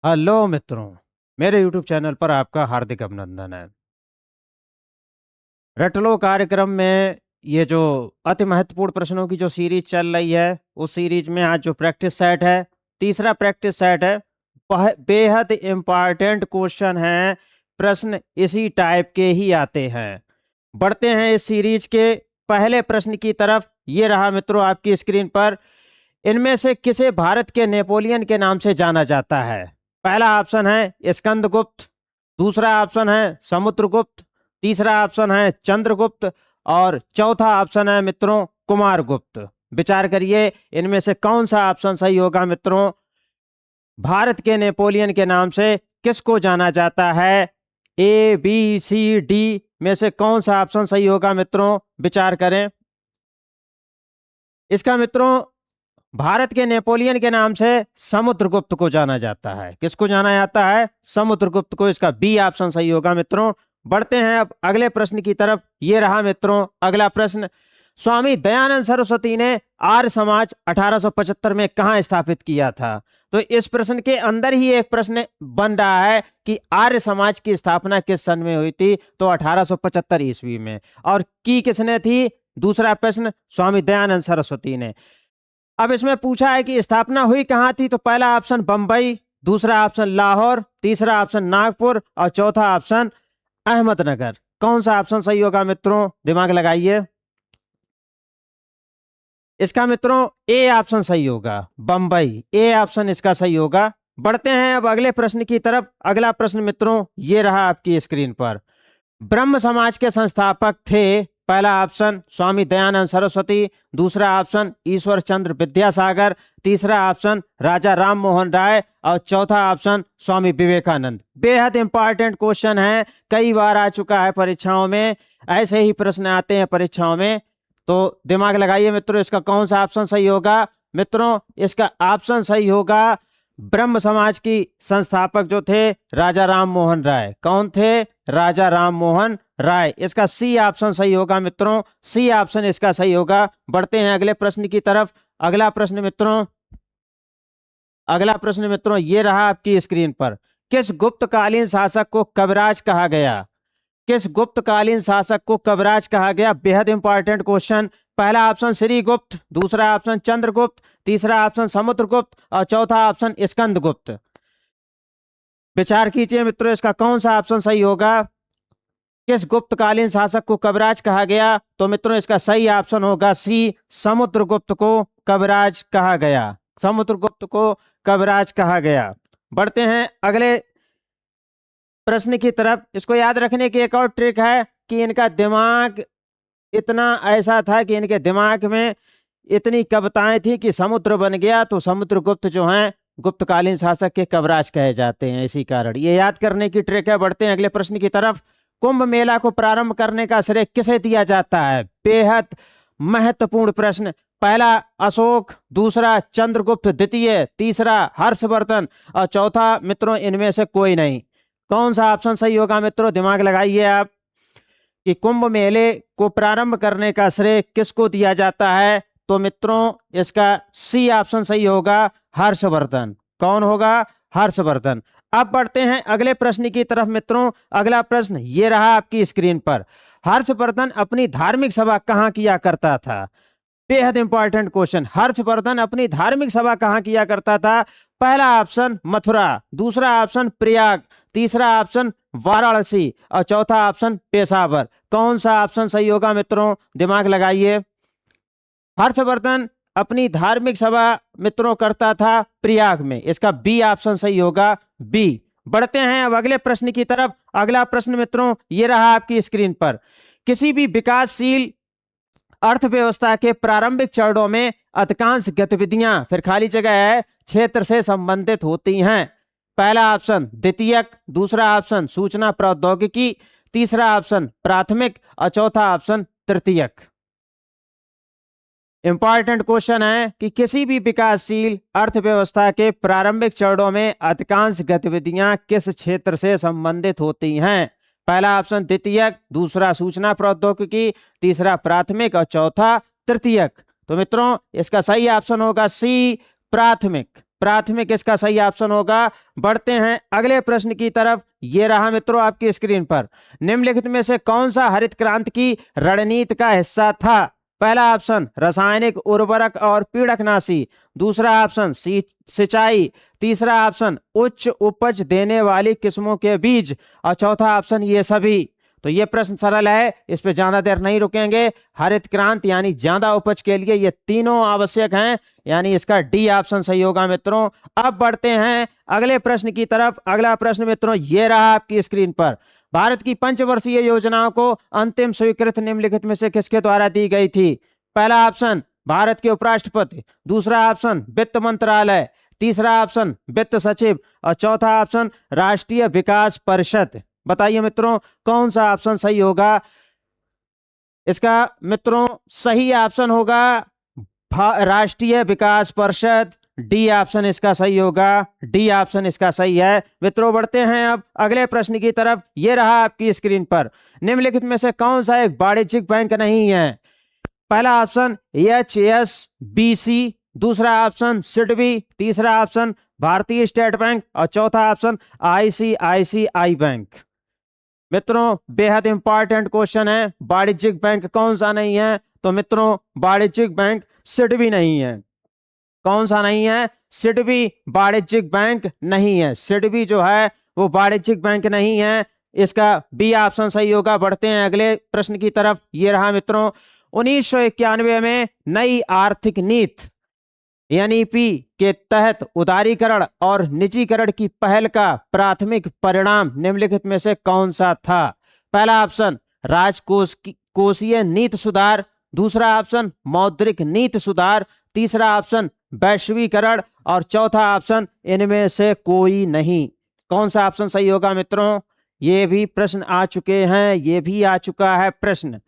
Hello मित्रों, मेरे YouTube channel पर आपका हार्दिक अभिनंदन है। रट लो कार्यक्रम में ये जो अति महत्वपूर्ण प्रश्नों की जो सीरीज चल रही है, उस सीरीज में आज जो प्रैक्टिस सेट है, तीसरा प्रैक्टिस सेट है। बेहद इम्पॉर्टेंट क्वेश्चन है, प्रश्न इसी टाइप के ही आते हैं। बढ़ते हैं इस सीरीज के पहले प्रश्न की तरफ। ये रहा मित्रों आपकी स्क्रीन पर। इनमें से किसे भारत के नेपोलियन के नाम से जाना जाता है? पहला ऑप्शन है स्कंदगुप्त, दूसरा ऑप्शन है समुद्रगुप्त, तीसरा ऑप्शन है चंद्रगुप्त और चौथा ऑप्शन है मित्रों कुमारगुप्त। विचार करिए, इनमें से कौन सा ऑप्शन सही होगा मित्रों? भारत के नेपोलियन के नाम से किसको जाना जाता है? ए बी सी डी में से कौन सा ऑप्शन सही होगा मित्रों? विचार करें। इसका मित्रों भारत के नेपोलियन के नाम से समुद्रगुप्त को जाना जाता है। किसको जाना जाता है? समुद्रगुप्त को। इसका बी ऑप्शन सही होगा मित्रों। बढ़ते हैं अब अगले प्रश्न की तरफ। ये रहा मित्रों अगला प्रश्न। स्वामी दयानंद सरस्वती ने आर्य समाज 1875 में कहां स्थापित किया था? तो इस प्रश्न के अंदर ही एक प्रश्न बन रहा है कि आर्य समाज की स्थापना किस सन में हुई थी? तो 1875 ईस्वी में। और की किसने थी? दूसरा प्रश्न स्वामी दयानंद सरस्वती ने। अब इसमें पूछा है कि स्थापना हुई कहां थी? तो पहला ऑप्शन बंबई, दूसरा ऑप्शन लाहौर, तीसरा ऑप्शन नागपुर और चौथा ऑप्शन अहमदनगर। कौन सा ऑप्शन सही होगा मित्रों? दिमाग लगाइए। इसका मित्रों ए ऑप्शन सही होगा, बंबई। ए ऑप्शन इसका सही होगा। बढ़ते हैं अब अगले प्रश्न की तरफ। अगला प्रश्न मित्रों ये रहा आपकी स्क्रीन पर। ब्रह्म समाज के संस्थापक थे? पहला ऑप्शन स्वामी दयानंद सरस्वती, दूसरा ऑप्शन ईश्वर चंद्र विद्यासागर, तीसरा ऑप्शन राजा राम मोहन राय और चौथा ऑप्शन स्वामी विवेकानंद। बेहद इंपॉर्टेंट क्वेश्चन है, कई बार आ चुका है परीक्षाओं में। ऐसे ही प्रश्न आते हैं परीक्षाओं में, तो दिमाग लगाइए मित्रों। इसका कौन सा ऑप्शन सही होगा? मित्रों इसका ऑप्शन सही होगा ब्रह्म समाज की संस्थापक जो थे राजा राम मोहन राय। कौन थे? राजा राम मोहन राय। इसका सी ऑप्शन सही होगा मित्रों। सी ऑप्शन इसका सही होगा। बढ़ते हैं अगले प्रश्न की तरफ। अगला प्रश्न मित्रों ये रहा आपकी स्क्रीन पर। किस गुप्तकालीन शासक को कविराज कहा गया? किस गुप्तकालीन शासक को कविराज कहा गया? बेहद इंपॉर्टेंट क्वेश्चन। पहला ऑप्शन श्रीगुप्त, दूसरा ऑप्शन चंद्रगुप्त, तीसरा ऑप्शन समुद्रगुप्त और चौथा ऑप्शन स्कंदगुप्त। विचार कीजिए मित्रों, इसका कौन सा ऑप्शन सही होगा? किस गुप्तकालीन शासक को कविराज कहा गया? तो मित्रों इसका सही ऑप्शन होगा सी, समुद्रगुप्त को कविराज कहा गया। समुद्रगुप्त को कविराज कहा गया। बढ़ते हैं अगले प्रश्न की तरफ। इसको याद रखने की एक और ट्रिक है कि इनका दिमाग इतना ऐसा था कि इनके दिमाग में इतनी कविताएं थी कि समुद्र बन गया, तो समुद्रगुप्त जो हैं गुप्तकालीन शासक के कविराज कहे जाते हैं, इसी कारण ये याद करने की ट्रिक है। बढ़ते हैं अगले प्रश्न की तरफ। कुंभ मेला को प्रारंभ करने का श्रेय किसे दिया जाता है? बेहद महत्वपूर्ण प्रश्न। पहला अशोक, दूसरा चंद्रगुप्त द्वितीय, तीसरा हर्षवर्धन और चौथा मित्रों इनमें से कोई नहीं। कौन सा ऑप्शन सही होगा मित्रों? दिमाग लगाइए आप कि कुंभ मेले को प्रारंभ करने का श्रेय किसको दिया जाता है? तो मित्रों इसका सी ऑप्शन सही होगा, हर्षवर्धन। कौन होगा? हर्षवर्धन। अब बढ़ते हैं अगले प्रश्न की तरफ मित्रों। अगला प्रश्न ये रहा आपकी स्क्रीन पर। हर्षवर्धन अपनी धार्मिक सभा कहां किया करता था? बेहद इंपॉर्टेंट क्वेश्चन। हर्षवर्धन अपनी धार्मिक सभा कहां किया करता था? पहला ऑप्शन मथुरा, दूसरा ऑप्शन प्रयाग, तीसरा ऑप्शन वाराणसी और चौथा ऑप्शन पेशावर। कौन सा ऑप्शन सही होगा मित्रों? दिमाग लगाइए। हर्षवर्धन अपनी धार्मिक सभा मित्रों करता था प्रयाग में। इसका बी ऑप्शन सही होगा, बी। बढ़ते हैं अब अगले प्रश्न की तरफ। अगला प्रश्न मित्रों ये रहा आपकी स्क्रीन पर। किसी भी विकासशील अर्थव्यवस्था के प्रारंभिक चरणों में अधिकांश गतिविधियां, फिर खाली जगह है, क्षेत्र से संबंधित होती हैं। पहला ऑप्शन द्वितीयक, दूसरा ऑप्शन सूचना प्रौद्योगिकी, तीसरा ऑप्शन प्राथमिक और चौथा ऑप्शन तृतीयक। इंपॉर्टेंट क्वेश्चन है कि किसी भी विकासशील अर्थव्यवस्था के प्रारंभिक चरणों में अधिकांश गतिविधियां किस क्षेत्र से संबंधित होती हैं? पहला ऑप्शन द्वितीयक, दूसरा सूचना प्रौद्योगिकी, तीसरा प्राथमिक और चौथा तृतीयक। तो मित्रों इसका सही ऑप्शन होगा सी, प्राथमिक। प्राथमिक इसका सही ऑप्शन होगा। बढ़ते हैं अगले प्रश्न की तरफ। ये रहा मित्रों आपकी स्क्रीन पर। निम्नलिखित में से कौन सा हरित क्रांति की रणनीति का हिस्सा था? पहला ऑप्शन रासायनिक उर्वरक और पीड़कनाशी, दूसरा ऑप्शन सिंचाई, तीसरा ऑप्शन उच्च उपज देने वाली किस्मों के बीज और चौथा ऑप्शन ये सभी। तो ये प्रश्न सरल है, इस पे ज्यादा देर नहीं रुकेंगे। हरित क्रांति यानी ज्यादा उपज के लिए ये तीनों आवश्यक हैं, यानी इसका डी ऑप्शन सही होगा मित्रों। अब बढ़ते हैं अगले प्रश्न की तरफ। अगला प्रश्न मित्रों ये रहा आपकी स्क्रीन पर। भारत की पंचवर्षीय योजनाओं को अंतिम स्वीकृति निम्नलिखित में से किसके द्वारा दी गई थी? पहला ऑप्शन भारत के उपराष्ट्रपति, दूसरा ऑप्शन वित्त मंत्रालय, तीसरा ऑप्शन वित्त सचिव और चौथा ऑप्शन राष्ट्रीय विकास परिषद। बताइए मित्रों कौन सा ऑप्शन सही होगा? इसका मित्रों सही ऑप्शन होगा राष्ट्रीय विकास परिषद। डी ऑप्शन इसका सही होगा। डी ऑप्शन इसका सही है मित्रों। बढ़ते हैं अब अगले प्रश्न की तरफ। यह रहा आपकी स्क्रीन पर। निम्नलिखित में से कौन सा एक वाणिज्यिक बैंक नहीं है? पहला ऑप्शन HSBC, दूसरा ऑप्शन सिडबी, तीसरा ऑप्शन भारतीय स्टेट बैंक और चौथा ऑप्शन ICICI बैंक। मित्रों बेहद इंपॉर्टेंट क्वेश्चन है, वाणिज्यिक बैंक कौन सा नहीं है? तो मित्रों वाणिज्यिक बैंक सिडबी नहीं है। कौन सा नहीं है? सिडबी वाणिज्यिक बैंक नहीं है। सिडबी जो है वो वाणिज्यिक बैंक नहीं है, इसका बी ऑप्शन सही होगा। बढ़ते हैं अगले प्रश्न की तरफ। ये रहा मित्रों 1991 में नई आर्थिक नीति NEP के तहत उदारीकरण और निजीकरण की पहल का प्राथमिक परिणाम निम्नलिखित में से कौन सा था? पहला ऑप्शन राजकोषीय नीति सुधार, दूसरा ऑप्शन मौद्रिक नीति सुधार, तीसरा ऑप्शन वैश्वीकरण और चौथा ऑप्शन इनमें से कोई नहीं। कौन सा ऑप्शन सही होगा मित्रों? ये भी प्रश्न आ चुके हैं, ये भी आ चुका है प्रश्न।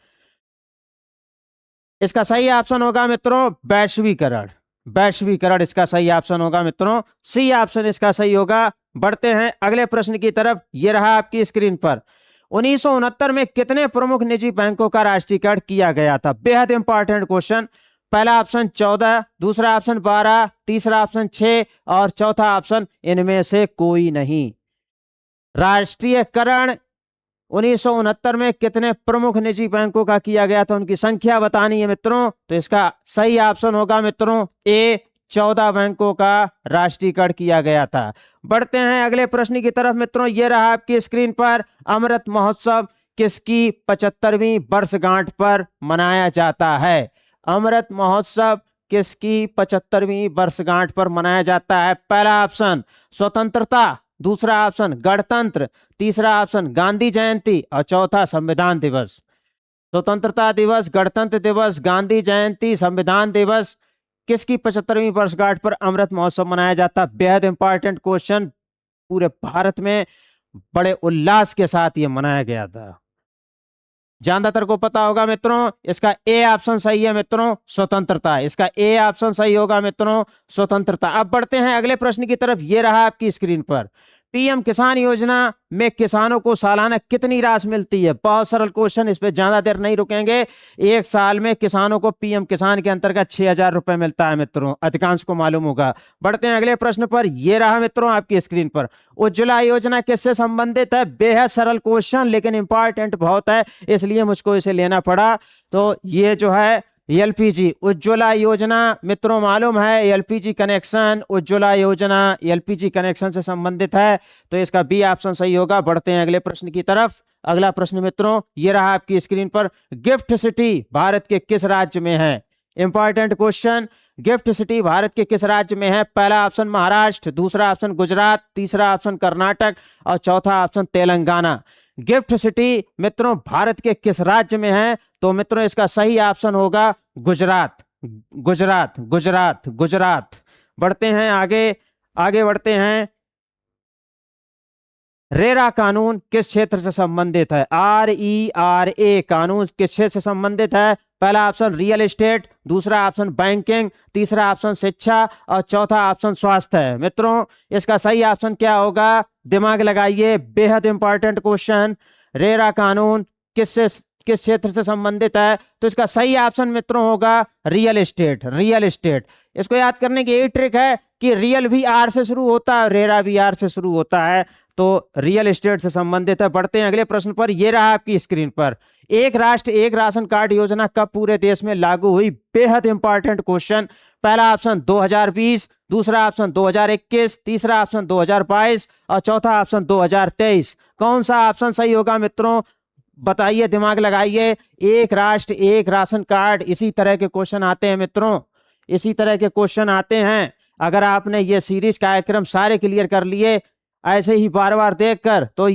इसका सही ऑप्शन होगा मित्रों वैश्वीकरण। वैश्वीकरण इसका सही ऑप्शन होगा मित्रों। सी ऑप्शन इसका सही होगा। बढ़ते हैं अगले प्रश्न की तरफ। यह रहा आपकी स्क्रीन पर। 1969 में कितने प्रमुख निजी बैंकों का राष्ट्रीयकरण किया गया था? बेहद इंपॉर्टेंट क्वेश्चन। पहला ऑप्शन 14, दूसरा ऑप्शन 12, तीसरा ऑप्शन 6 और चौथा ऑप्शन इनमें से कोई नहीं। राष्ट्रीयकरण 1969 में कितने प्रमुख निजी बैंकों का किया गया था, उनकी संख्या बतानी है मित्रों। तो इसका सही ऑप्शन होगा मित्रों ए, 14 बैंकों का राष्ट्रीयकरण किया गया था। बढ़ते हैं अगले प्रश्न की तरफ मित्रों। यह रहा आपकी स्क्रीन पर। अमृत महोत्सव किसकी 75वीं वर्षगांठ पर मनाया जाता है? अमृत महोत्सव किसकी 75वीं वर्षगांठ पर मनाया जाता है? पहला ऑप्शन स्वतंत्रता, दूसरा ऑप्शन गणतंत्र, तीसरा ऑप्शन गांधी जयंती और चौथा संविधान दिवस। स्वतंत्रता दिवस, गणतंत्र दिवस, गांधी जयंती, संविधान दिवस, किसकी 75वीं वर्षगांठ पर अमृत महोत्सव मनाया जाता? बेहद इंपॉर्टेंट क्वेश्चन। पूरे भारत में बड़े उल्लास के साथ ये मनाया गया था, ज्यादातर को पता होगा मित्रों। इसका ए ऑप्शन सही है मित्रों स्वतंत्रता। इसका ए ऑप्शन सही होगा मित्रों स्वतंत्रता। अब बढ़ते हैं अगले प्रश्न की तरफ। ये रहा आपकी स्क्रीन पर। पीएम किसान योजना में किसानों को सालाना कितनी राशि मिलती है? बहुत सरल क्वेश्चन, इस पे ज्यादा देर नहीं रुकेंगे। एक साल में किसानों को पीएम किसान के अंतर्गत 6,000 रुपए मिलता है मित्रों, अधिकांश को मालूम होगा। बढ़ते हैं अगले प्रश्न पर। यह रहा मित्रों आपकी स्क्रीन पर। उज्ज्वला योजना किससे संबंधित है? बेहद सरल क्वेश्चन लेकिन इंपॉर्टेंट बहुत है, इसलिए मुझको इसे लेना पड़ा। तो ये जो है एलपीजी उज्ज्वला योजना मित्रों मालूम है, एलपीजी कनेक्शन, उज्ज्वला योजना एलपीजी कनेक्शन से संबंधित है, तो इसका बी ऑप्शन सही होगा। बढ़ते हैं अगले प्रश्न की तरफ। अगला प्रश्न मित्रों ये रहा आपकी स्क्रीन पर। गिफ्ट सिटी भारत के किस राज्य में है? Important question. Gift city Bharat के किस राज्य में है? पहला ऑप्शन महाराष्ट्र, दूसरा ऑप्शन गुजरात, तीसरा ऑप्शन कर्नाटक और चौथा ऑप्शन तेलंगाना। गिफ्ट सिटी मित्रों भारत के किस राज्य में है? तो मित्रों इसका सही ऑप्शन होगा गुजरात। गुजरात गुजरात गुजरात। बढ़ते हैं आगे बढ़ते हैं। रेरा कानून किस क्षेत्र से संबंधित है? RERA कानून किस क्षेत्र से संबंधित है? पहला ऑप्शन रियल एस्टेट, दूसरा ऑप्शन बैंकिंग, तीसरा ऑप्शन शिक्षा और चौथा ऑप्शन स्वास्थ्य है। मित्रों इसका सही ऑप्शन क्या होगा? दिमाग लगाइए, बेहद इंपॉर्टेंट क्वेश्चन। रेरा कानून किस क्षेत्र से संबंधित है? तो इसका सही ऑप्शन मित्रों होगा रियल एस्टेट। Real estate. इसको याद करने की यही ट्रिक है कि रियल भी आर से शुरू होता है, रेरा भी आर से शुरू होता है, तो रियल एस्टेट से संबंधित है। बढ़ते हैं अगले प्रश्न पर। ये रहा आपकी स्क्रीन पर, एक राष्ट्र एक राशन कार्ड योजना कब पूरे देश में लागू हुई? बेहद इंपॉर्टेंट क्वेश्चन। पहला ऑप्शन 2020, दूसरा ऑप्शन 2021, तीसरा ऑप्शन 2022 और चौथा ऑप्शन 2023। कौन सा ऑप्शन सही होगा मित्रों? बताइए, दिमाग लगाइए। एक राष्ट्र एक राशन कार्ड, इसी तरह के क्वेश्चन आते हैं मित्रों, इसी तरह के क्वेश्चन आते हैं। अगर आपने ये सीरीज कार्यक्रम सारे क्लियर कर लिए ऐसे ही बार बार देखकर, तो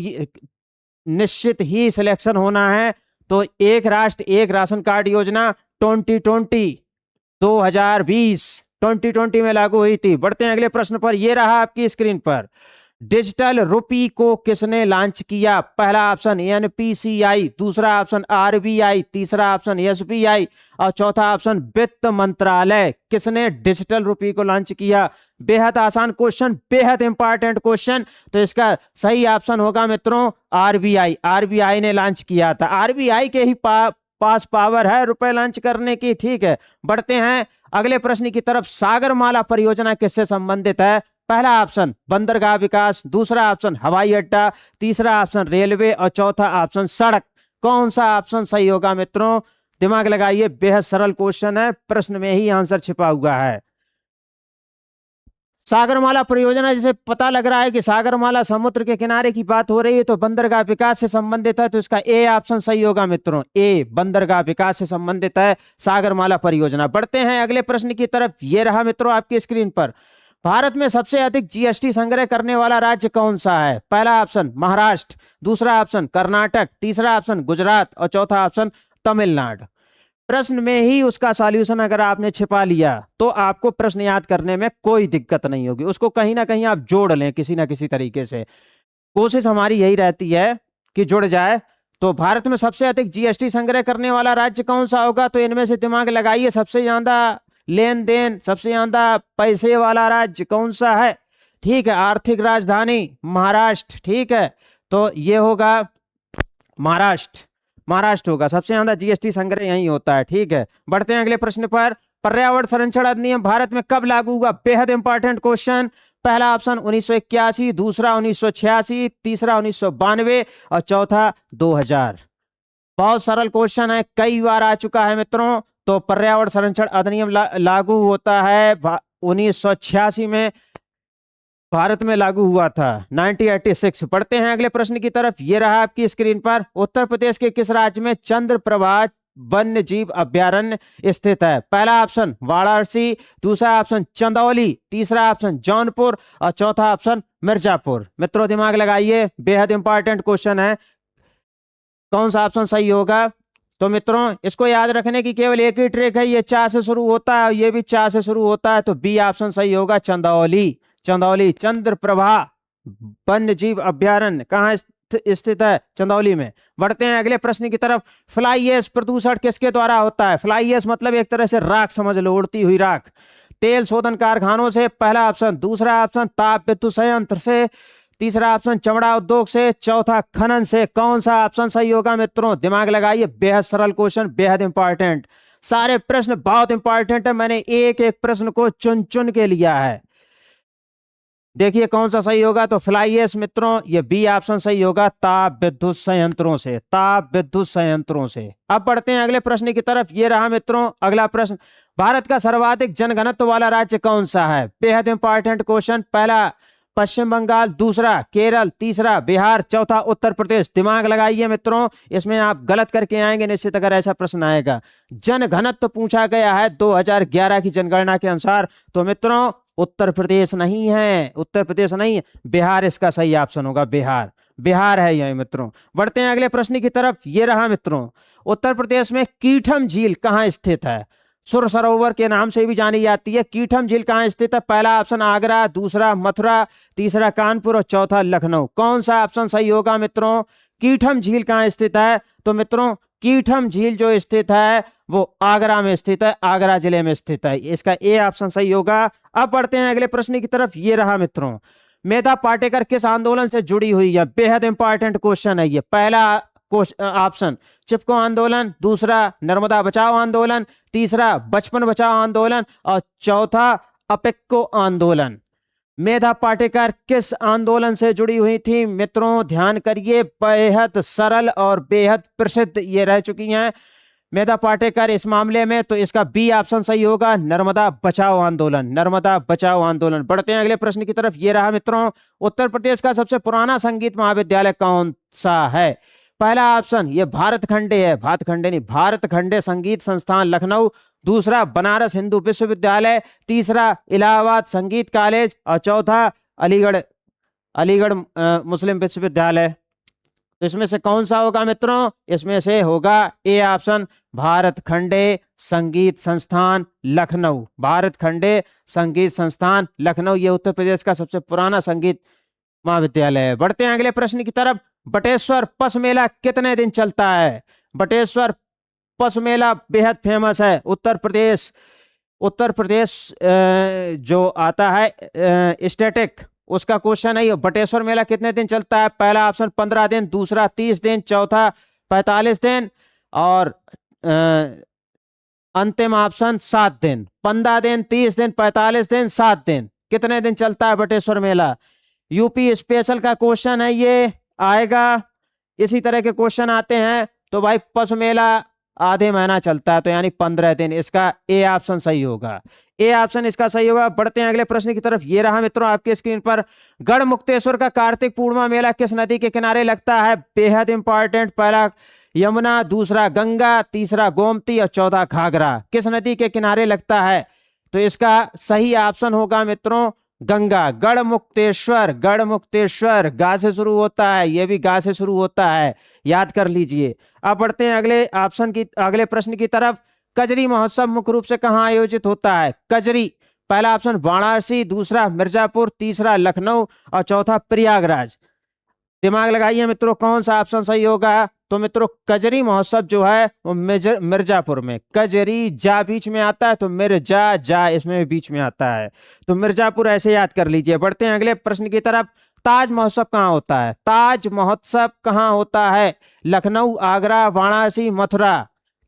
निश्चित ही सिलेक्शन होना है। तो एक राष्ट्र एक राशन कार्ड योजना 2020 में लागू हुई थी। बढ़ते हैं अगले प्रश्न पर। यह रहा आपकी स्क्रीन पर, डिजिटल रुपी को किसने लॉन्च किया? पहला ऑप्शन एनपीसीआई, दूसरा ऑप्शन आरबीआई, तीसरा ऑप्शन एसबीआई और चौथा ऑप्शन वित्त मंत्रालय। किसने डिजिटल रुपी को लॉन्च किया? बेहद आसान क्वेश्चन, बेहद इंपॉर्टेंट क्वेश्चन। तो इसका सही ऑप्शन होगा मित्रों आरबीआई। आरबीआई ने लॉन्च किया था। आरबीआई के ही पास पावर है रुपए लॉन्च करने की। ठीक है, बढ़ते हैं अगले प्रश्न की तरफ। सागरमाला परियोजना किससे संबंधित है? पहला ऑप्शन बंदरगाह विकास, दूसरा ऑप्शन हवाई अड्डा, तीसरा ऑप्शन रेलवे और चौथा ऑप्शन सड़क। कौन सा ऑप्शन सही होगा मित्रों? दिमाग लगाइए, बेहद सरल क्वेश्चन है, प्रश्न में ही आंसर छिपा हुआ है। सागरमाला परियोजना, जिसे पता लग रहा है कि सागरमाला समुद्र के किनारे की बात हो रही है, तो बंदरगाह विकास से संबंधित है, तो इसका ए ऑप्शन सही होगा मित्रों। ए, बंदरगाह विकास से संबंधित है सागरमाला परियोजना। बढ़ते हैं अगले प्रश्न की तरफ। यह रहा मित्रों आपकी स्क्रीन पर, भारत में सबसे अधिक जीएसटी संग्रह करने वाला राज्य कौन सा है? पहला ऑप्शन महाराष्ट्र, दूसरा ऑप्शन कर्नाटक, तीसरा ऑप्शन गुजरात और चौथा ऑप्शन तमिलनाडु। प्रश्न में ही उसका सॉल्यूशन अगर आपने छिपा लिया तो आपको प्रश्न याद करने में कोई दिक्कत नहीं होगी। उसको कहीं ना कहीं आप जोड़ लें किसी ना किसी तरीके से। कोशिश हमारी यही रहती है कि जुड़ जाए। तो भारत में सबसे अधिक जीएसटी संग्रह करने वाला राज्य कौन सा होगा? तो इनमें से दिमाग लगाइए, सबसे ज्यादा लेन देन, सबसे ज्यादा पैसे वाला राज्य कौन सा है? ठीक है, आर्थिक राजधानी महाराष्ट्र। ठीक है, तो ये होगा महाराष्ट्र। महाराष्ट्र होगा, सबसे ज्यादा जीएसटी संग्रह यही होता है। ठीक है, बढ़ते हैं अगले प्रश्न पर। पर्यावरण संरक्षण अधिनियम भारत में कब लागू हुआ? बेहद इंपॉर्टेंट क्वेश्चन। पहला ऑप्शन 1981, दूसरा 1986, तीसरा 1992 और चौथा 2000। बहुत सरल क्वेश्चन है, कई बार आ चुका है मित्रों। तो पर्यावरण संरक्षण अधिनियम लागू होता है 1986 में, भारत में लागू हुआ था 1986। पढ़ते हैं अगले प्रश्न की तरफ। यह रहा आपकी स्क्रीन पर, उत्तर प्रदेश के किस राज्य में चंद्रप्रभा वन्य जीव अभ्यारण्य स्थित है? पहला ऑप्शन वाराणसी, दूसरा ऑप्शन चंदौली, तीसरा ऑप्शन जौनपुर और चौथा ऑप्शन मिर्जापुर। मित्रों दिमाग लगाइए, बेहद इंपॉर्टेंट क्वेश्चन है, कौन सा ऑप्शन सही होगा? तो मित्रों इसको याद रखने की केवल एक ही ट्रिक है, ये चा से शुरू होता है और ये भी चा से शुरू होता है, तो बी ऑप्शन सही होगा, चंदौली। चंदौली, चंद्रप्रभा वन्य जीव अभ्यारण्य कहाँ स्थित है? चंदौली में। बढ़ते हैं अगले प्रश्न की तरफ। फ्लाई ऐश प्रदूषण किसके द्वारा होता है? फ्लाई ऐश मतलब एक तरह से राख समझ लो, उड़ती हुई राख। तेल शोधन कारखानों से, पहला ऑप्शन, दूसरा ऑप्शन ताप विद्युत संयंत्र से, तीसरा ऑप्शन चमड़ा उद्योग से, चौथा खनन से। कौन सा ऑप्शन सही होगा मित्रों? दिमाग लगाइए, बेहद सरल क्वेश्चन, बेहद इंपॉर्टेंट। सारे प्रश्न बहुत इंपॉर्टेंट है, मैंने एक एक प्रश्न को चुन चुन के लिया है। देखिए कौन सा सही होगा? तो फ्लाई ऐश मित्रों ये बी ऑप्शन सही होगा, ताप विद्युत संयंत्रों से, ताप विद्युत संयंत्रों से। अब बढ़ते हैं अगले प्रश्न की तरफ। ये रहा मित्रों अगला प्रश्न, भारत का सर्वाधिक जनघनत्व वाला राज्य कौन सा है? बेहद इंपॉर्टेंट क्वेश्चन। पहला पश्चिम बंगाल, दूसरा केरल, तीसरा बिहार, चौथा उत्तर प्रदेश। दिमाग लगाइए मित्रों, इसमें आप गलत करके आएंगे निश्चित अगर ऐसा प्रश्न आएगा। जनघनत्व पूछा गया है 2011 की जनगणना के अनुसार, तो मित्रों उत्तर प्रदेश नहीं है, उत्तर प्रदेश नहीं है, बिहार इसका सही ऑप्शन होगा, बिहार। बिहार है यही मित्रों। बढ़ते हैं अगले प्रश्न की तरफ। ये रहा मित्रों, उत्तर प्रदेश में कीठम झील कहाँ स्थित है? सुर सरोवर के नाम से भी जानी जाती है। कीठम झील कहाँ स्थित है? पहला ऑप्शन आगरा, दूसरा मथुरा, तीसरा कानपुर और चौथा लखनऊ। कौन सा ऑप्शन सही होगा मित्रों? कीठम झील कहाँ स्थित है? तो मित्रों कीठम झील जो स्थित है वो आगरा में स्थित है, आगरा जिले में स्थित है, इसका ए ऑप्शन सही होगा। अब बढ़ते हैं अगले प्रश्न की तरफ। ये रहा मित्रों, मेधा पाटेकर किस आंदोलन से जुड़ी हुई है? बेहद इंपॉर्टेंट क्वेश्चन है ये। पहला ऑप्शन चिपको आंदोलन, दूसरा नर्मदा बचाओ आंदोलन, तीसरा बचपन बचाओ आंदोलन और चौथा अपेक्को आंदोलन। मेधा पाटेकर किस आंदोलन से जुड़ी हुई थी मित्रों? ध्यान करिए, बेहद सरल और बेहद प्रसिद्ध ये रह चुकी हैं मेधा पाटेकर इस मामले में, तो इसका बी ऑप्शन सही होगा, नर्मदा बचाओ आंदोलन, नर्मदा बचाओ आंदोलन। बढ़ते हैं अगले प्रश्न की तरफ। ये रहा मित्रों, उत्तर प्रदेश का सबसे पुराना संगीत महाविद्यालय कौन सा है? पहला ऑप्शन ये भारत खंडे है, भारत खंडे नहीं, भारत खंडे संगीत संस्थान लखनऊ। दूसरा बनारस हिंदू विश्वविद्यालय। तीसरा इलाहाबाद संगीत कॉलेज। और चौथा अलीगढ़ अलीगढ़ मुस्लिम विश्वविद्यालय। तो इसमें से कौन सा होगा मित्रों? इसमें से होगा ए ऑप्शन, भारत खंडे संगीत संस्थान लखनऊ, भारत खंडे संगीत संस्थान लखनऊ। ये उत्तर प्रदेश का सबसे पुराना संगीत महाविद्यालय है। बढ़ते हैं अगले प्रश्न की तरफ। बटेश्वर पस मेला कितने दिन चलता है? बटेश्वर पस मेला बेहद फेमस है। उत्तर प्रदेश जो आता है स्टैटिक, उसका क्वेश्चन है बटेश्वर मेला कितने दिन चलता है? पहला ऑप्शन 15 दिन, दूसरा 30 दिन, चौथा 45 दिन और अंतिम ऑप्शन 7 दिन। 15 दिन, 30 दिन, 45 दिन, 7 दिन, कितने दिन चलता है बटेश्वर मेला? यूपी स्पेशल का क्वेश्चन है, ये आएगा। इसी तरह के क्वेश्चन आते हैं तो भाई पस मेला आधे महीना चलता है, तो यानी 15 दिन। इसका ए ऑप्शन सही होगा, ए ऑप्शन इसका सही होगा। बढ़ते हैं अगले प्रश्न की तरफ। ये रहा मित्रों आपके स्क्रीन पर, गढ़मुक्तेश्वर का कार्तिक पूर्णिमा मेला किस नदी के किनारे लगता है? बेहद इंपॉर्टेंट। पहला यमुना, दूसरा गंगा, तीसरा गोमती और चौथा घाघरा। किस नदी के किनारे लगता है? तो इसका सही ऑप्शन होगा मित्रों गंगा। गढ़मुक्तेश्वर, गढ़मुक्तेश्वर गा से शुरू होता है, यह भी गा से शुरू होता है, याद कर लीजिए। अब बढ़ते हैं अगले प्रश्न की तरफ। कजरी महोत्सव मुख्य रूप से कहां आयोजित होता है? कजरी, पहला ऑप्शन वाराणसी, दूसरा मिर्जापुर, तीसरा लखनऊ और चौथा प्रयागराज। दिमाग लगाइए मित्रों, कौन सा ऑप्शन सही होगा? तो मित्रों कजरी महोत्सव जो है वो मिर्जापुर में, कजरी जा बीच में आता है तो मिर्जा जा इसमें भी बीच में आता है, तो मिर्जापुर ऐसे याद कर लीजिए। बढ़ते हैं अगले प्रश्न की तरफ। ताज महोत्सव कहाँ होता है? ताज महोत्सव कहाँ होता है? लखनऊ, आगरा, वाराणसी, मथुरा।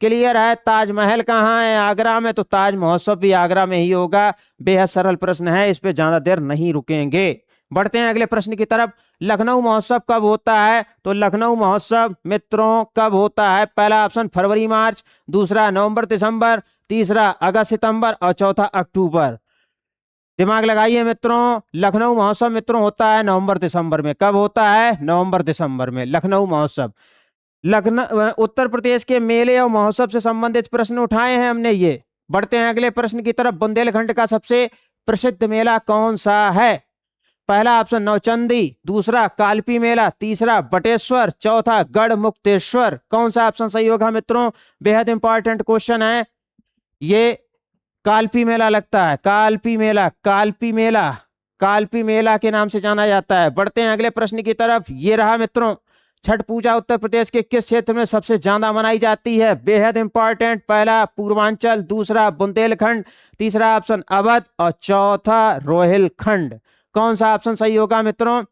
क्लियर है? ताजमहल कहाँ है? आगरा में, तो ताज महोत्सव भी आगरा में ही होगा। बेहद सरल प्रश्न है, इस पे ज्यादा देर नहीं रुकेंगे। बढ़ते हैं अगले प्रश्न की तरफ। लखनऊ महोत्सव कब होता है? तो लखनऊ महोत्सव मित्रों कब होता है? पहला ऑप्शन फरवरी मार्च, दूसरा नवंबर दिसंबर, तीसरा अगस्त सितंबर और चौथा अक्टूबर। दिमाग लगाइए मित्रों, लखनऊ महोत्सव मित्रों होता है नवंबर दिसंबर में। कब होता है? नवंबर दिसंबर में लखनऊ महोत्सव। लखनऊ उत्तर प्रदेश के मेले और महोत्सव से संबंधित प्रश्न उठाए हैं हमने ये। बढ़ते हैं अगले प्रश्न की तरफ। बुंदेलखंड का सबसे प्रसिद्ध मेला कौन सा है? पहला ऑप्शन नौचंदी, दूसरा कालपी मेला, तीसरा बटेश्वर, चौथा गढ़मुक्तेश्वर। कौन सा ऑप्शन सही होगा मित्रों? बेहद इंपॉर्टेंट क्वेश्चन है ये। कालपी मेला लगता है, कालपी मेला, कालपी मेला, कालपी मेला के नाम से जाना जाता है। बढ़ते हैं अगले प्रश्न की तरफ। ये रहा मित्रों, छठ पूजा उत्तर प्रदेश के किस क्षेत्र में सबसे ज्यादा मनाई जाती है? बेहद इंपॉर्टेंट। पहला पूर्वांचल, दूसरा बुंदेलखंड, तीसरा ऑप्शन अवध और चौथा रोहिलखंड। कौन सा ऑप्शन सही होगा मित्रों?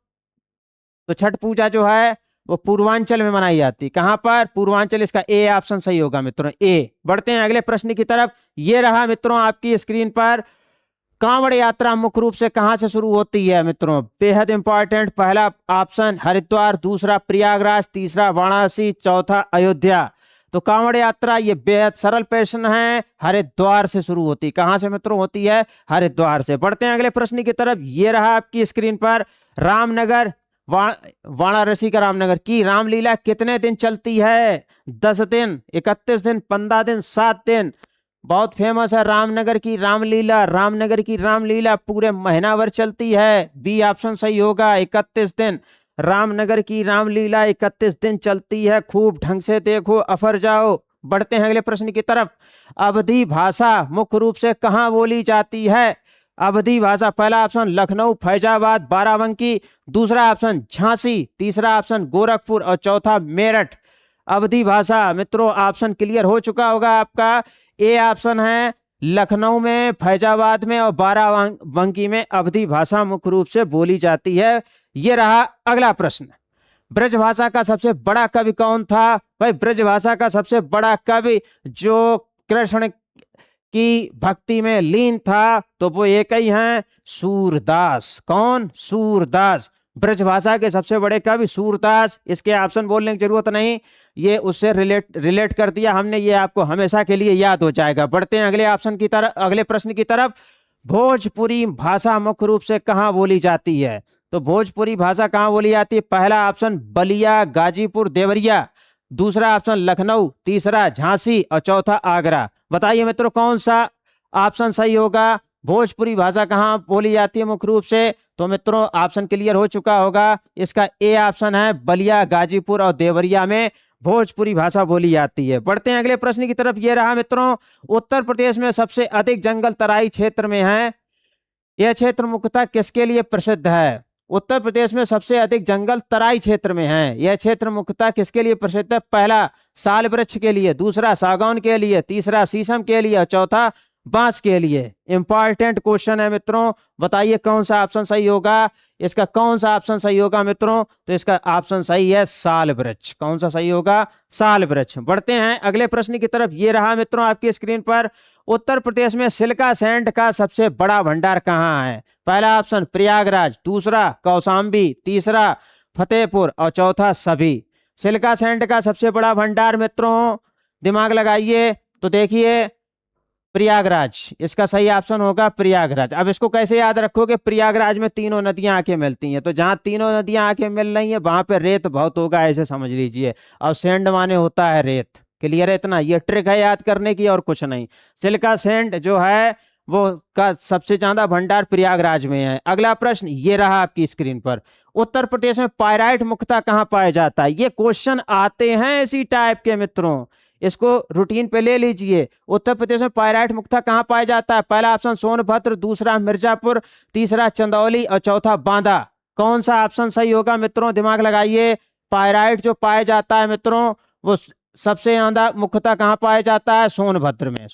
तो छठ पूजा जो है वो पूर्वांचल में मनाई जाती है। कहां पर? पूर्वांचल। इसका ए ऑप्शन सही होगा मित्रों, ए। बढ़ते हैं अगले प्रश्न की तरफ। ये रहा मित्रों आपकी स्क्रीन पर, कांवड़ यात्रा मुख्य रूप से कहां से शुरू होती है मित्रों? बेहद इंपॉर्टेंट। पहला ऑप्शन हरिद्वार, दूसरा प्रयागराज, तीसरा वाराणसी, चौथा अयोध्या। तो कांवड़ यात्रा ये बेहद सरल प्रश्न है, हरिद्वार से शुरू होती है। कहां से मित्रों होती है? हरिद्वार से। बढ़ते हैं अगले प्रश्न की तरफ। ये रहा आपकी स्क्रीन पर, रामनगर वाराणसी का रामनगर की रामलीला कितने दिन चलती है? 10 दिन, 31 दिन, 15 दिन, 7 दिन। बहुत फेमस है रामनगर की रामलीला। रामनगर की रामलीला पूरे महीना भर चलती है। बी ऑप्शन सही होगा, 31 दिन। रामनगर की रामलीला 31 दिन चलती है। खूब ढंग से देखो, अफर जाओ। बढ़ते हैं अगले प्रश्न की तरफ। अवधी भाषा मुख्य रूप से कहां बोली जाती है? अवधी भाषा, पहला ऑप्शन लखनऊ, फैजाबाद, बाराबंकी, दूसरा ऑप्शन झांसी, तीसरा ऑप्शन गोरखपुर और चौथा मेरठ। अवधी भाषा मित्रों ऑप्शन क्लियर हो चुका होगा आपका। ए ऑप्शन है लखनऊ में, फैजाबाद में और बाराबंकी में अवधी भाषा मुख्य रूप से बोली जाती है। ये रहा अगला प्रश्न। ब्रजभाषा का सबसे बड़ा कवि कौन था? भाई ब्रजभाषा का सबसे बड़ा कवि जो कृष्ण की भक्ति में लीन था, तो वो एक ही हैं, सूरदास। कौन? सूरदास। ब्रजभाषा के सबसे बड़े कवि सूरदास। इसके ऑप्शन बोलने की जरूरत नहीं, ये उससे रिलेट कर दिया हमने, ये आपको हमेशा के लिए याद हो जाएगा। बढ़ते हैं अगले ऑप्शन की तरफ, अगले प्रश्न की तरफ। भोजपुरी भाषा मुख्य रूप से कहाँ बोली जाती है? तो भोजपुरी भाषा कहाँ बोली जाती है? पहला ऑप्शन बलिया, गाजीपुर, देवरिया, दूसरा ऑप्शन लखनऊ, तीसरा झांसी और चौथा आगरा। बताइए मित्रों कौन सा ऑप्शन सही होगा? भोजपुरी भाषा कहाँ बोली जाती है मुख्य रूप से? तो मित्रों ऑप्शन क्लियर हो चुका होगा, इसका ए ऑप्शन है, बलिया, गाजीपुर और देवरिया में भोजपुरी भाषा बोली जाती है। बढ़ते हैं अगले प्रश्न की तरफ, ये रहा मित्रों, उत्तर प्रदेश में सबसे अधिक जंगल तराई क्षेत्र में है, यह क्षेत्र मुख्यतः किसके लिए प्रसिद्ध है? उत्तर प्रदेश में सबसे अधिक जंगल तराई क्षेत्र में है, यह क्षेत्र मुख्यतः किसके लिए प्रसिद्ध है? पहला साल वृक्ष के लिए, दूसरा सागौन के लिए, तीसरा शीशम के लिए और चौथा बांस के लिए। इंपॉर्टेंट क्वेश्चन है मित्रों, बताइए कौन सा ऑप्शन सही होगा? इसका कौन सा ऑप्शन सही होगा मित्रों? तो इसका ऑप्शन सही है साल वृक्ष। कौन सा सही होगा? साल वृक्ष। बढ़ते हैं अगले प्रश्न की तरफ, ये रहा मित्रों आपकी स्क्रीन पर, उत्तर प्रदेश में सिल्का सैंड का सबसे बड़ा भंडार कहाँ है? पहला ऑप्शन प्रयागराज, दूसरा कौशाम्बी, तीसरा फतेहपुर और चौथा सभी। सिल्का सैंड का सबसे बड़ा भंडार मित्रों, दिमाग लगाइए तो देखिए प्रयागराज, इसका सही ऑप्शन होगा प्रयागराज। अब इसको कैसे याद रखोगे? प्रयागराज में तीनों नदियां आके मिलती हैं, तो जहां तीनों नदियां आके मिल रही हैं वहां पे रेत बहुत होगा, ऐसे समझ लीजिए। और सैंड माने होता है रेत। क्लियर है इतना? ये ट्रिक है याद करने की और कुछ नहीं। सिल्का सैंड जो है वो का सबसे ज्यादा भंडार प्रयागराज में है। अगला प्रश्न ये रहा आपकी स्क्रीन पर, उत्तर प्रदेश में पायराइट मुख्यतः कहाँ पाया जाता है? ये क्वेश्चन आते हैं इसी टाइप के मित्रों, इसको रूटीन पे ले लीजिए। उत्तर प्रदेश में पायराइट मुख्यतः कहाँ पाया जाता है? पहला ऑप्शन सोनभद्र, दूसरा मिर्जापुर, तीसरा चंदौली और चौथा बांदा। कौन सा ऑप्शन सही होगा मित्रों? दिमाग लगाइए। पायराइट जो पाया जाता है मित्रों वो सबसे ज्यादा मुख्यतः कहाँ पाया जाता है? सोनभद्र में।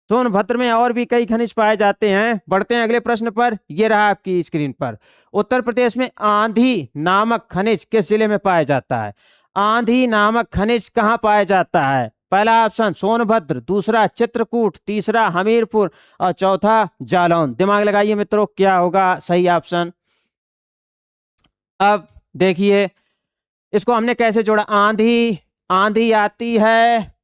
सोनभद्र में और भी कई खनिज पाए जाते हैं। बढ़ते हैं अगले प्रश्न पर, यह रहा आपकी स्क्रीन पर, उत्तर प्रदेश में आंधी नामक खनिज किस जिले में पाया जाता है? आंधी नामक खनिज कहाँ पाया जाता है? पहला ऑप्शन सोनभद्र, दूसरा चित्रकूट, तीसरा हमीरपुर और चौथा जालौन। दिमाग लगाइए मित्रों क्या होगा सही ऑप्शन? अब देखिए इसको हमने कैसे जोड़ा, आंधी आती है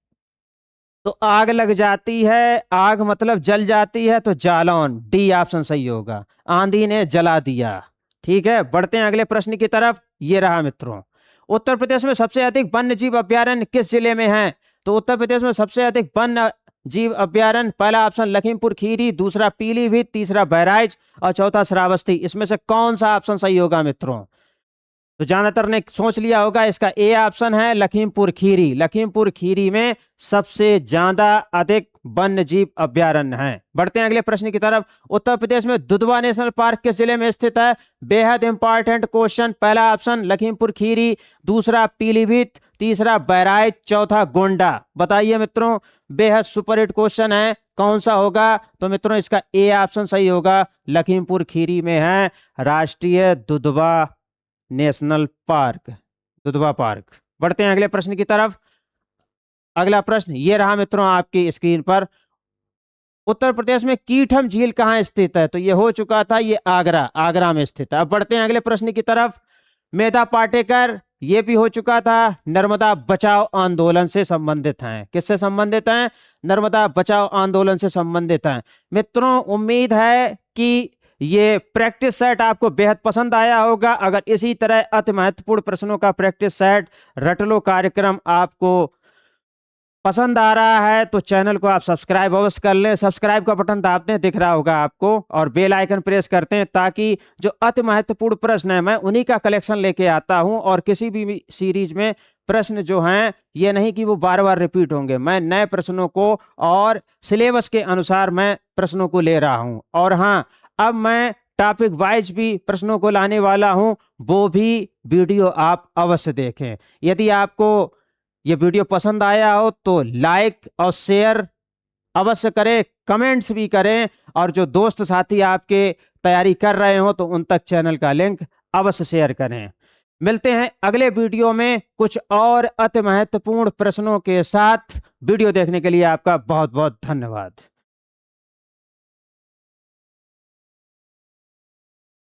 तो आग लग जाती है, आग मतलब जल जाती है, तो जालौन, डी ऑप्शन सही होगा, आंधी ने जला दिया। ठीक है, बढ़ते हैं अगले प्रश्न की तरफ, ये रहा मित्रों, उत्तर प्रदेश में सबसे अधिक वन्य जीव अभ्यारण्य किस जिले में है? तो उत्तर प्रदेश में सबसे अधिक वन्य जीव अभ्यारण्य, पहला ऑप्शन लखीमपुर खीरी, दूसरा पीलीभीत, तीसरा बहराइच और चौथा श्रावस्ती। इसमें से कौन सा ऑप्शन सही होगा मित्रों? तो ज्यादातर ने सोच लिया होगा, इसका ए ऑप्शन है लखीमपुर खीरी। लखीमपुर खीरी में सबसे ज्यादा अधिक वन्य जीव अभ्यारण्य है। बढ़ते हैं अगले प्रश्न की तरफ, उत्तर प्रदेश में दुधवा नेशनल पार्क किस जिले में स्थित है? बेहद इंपॉर्टेंट क्वेश्चन, पहला ऑप्शन लखीमपुर खीरी, दूसरा पीलीभीत, तीसरा बहराइच, चौथा गोंडा। बताइए मित्रों, बेहद सुपरहिट क्वेश्चन है, कौन सा होगा? तो मित्रों इसका ए ऑप्शन सही होगा, लखीमपुर खीरी में है राष्ट्रीय Dudhwa national park, Dudhwa park. बढ़ते हैं अगले प्रश्न की तरफ, अगला प्रश्न ये रहा मित्रों आपकी स्क्रीन पर, उत्तर प्रदेश में कीठम झील कहाँ स्थित है? तो ये हो चुका था, ये आगरा में स्थित है। अब बढ़ते हैं अगले प्रश्न की तरफ, मेधा पाटेकर, ये भी हो चुका था, नर्मदा बचाओ आंदोलन से संबंधित हैं। किससे संबंधित हैं? नर्मदा बचाओ आंदोलन से संबंधित हैं। मित्रों उम्मीद है कि ये प्रैक्टिस सेट आपको बेहद पसंद आया होगा। अगर इसी तरह अति महत्वपूर्ण प्रश्नों का प्रैक्टिस सेट रट लो कार्यक्रम आपको पसंद आ रहा है तो चैनल को आप सब्सक्राइब अवश्य कर लें। सब्सक्राइब का बटन दाबते हैं, दिख रहा होगा आपको, और बेल आइकन प्रेस करते हैं ताकि जो अति महत्वपूर्ण प्रश्न है मैं उन्हीं का कलेक्शन लेके आता हूं। और किसी भी सीरीज में प्रश्न जो हैं ये नहीं कि वो बार बार रिपीट होंगे, मैं नए प्रश्नों को और सिलेबस के अनुसार मैं प्रश्नों को ले रहा हूं। और हाँ, अब मैं टॉपिक वाइज भी प्रश्नों को लाने वाला हूं, वो भी वीडियो आप अवश्य देखें। यदि आपको ये वीडियो पसंद आया हो तो लाइक और शेयर अवश्य करें, कमेंट्स भी करें, और जो दोस्त साथी आपके तैयारी कर रहे हो तो उन तक चैनल का लिंक अवश्य शेयर करें। मिलते हैं अगले वीडियो में कुछ और अति महत्वपूर्ण प्रश्नों के साथ। वीडियो देखने के लिए आपका बहुत बहुत धन्यवाद।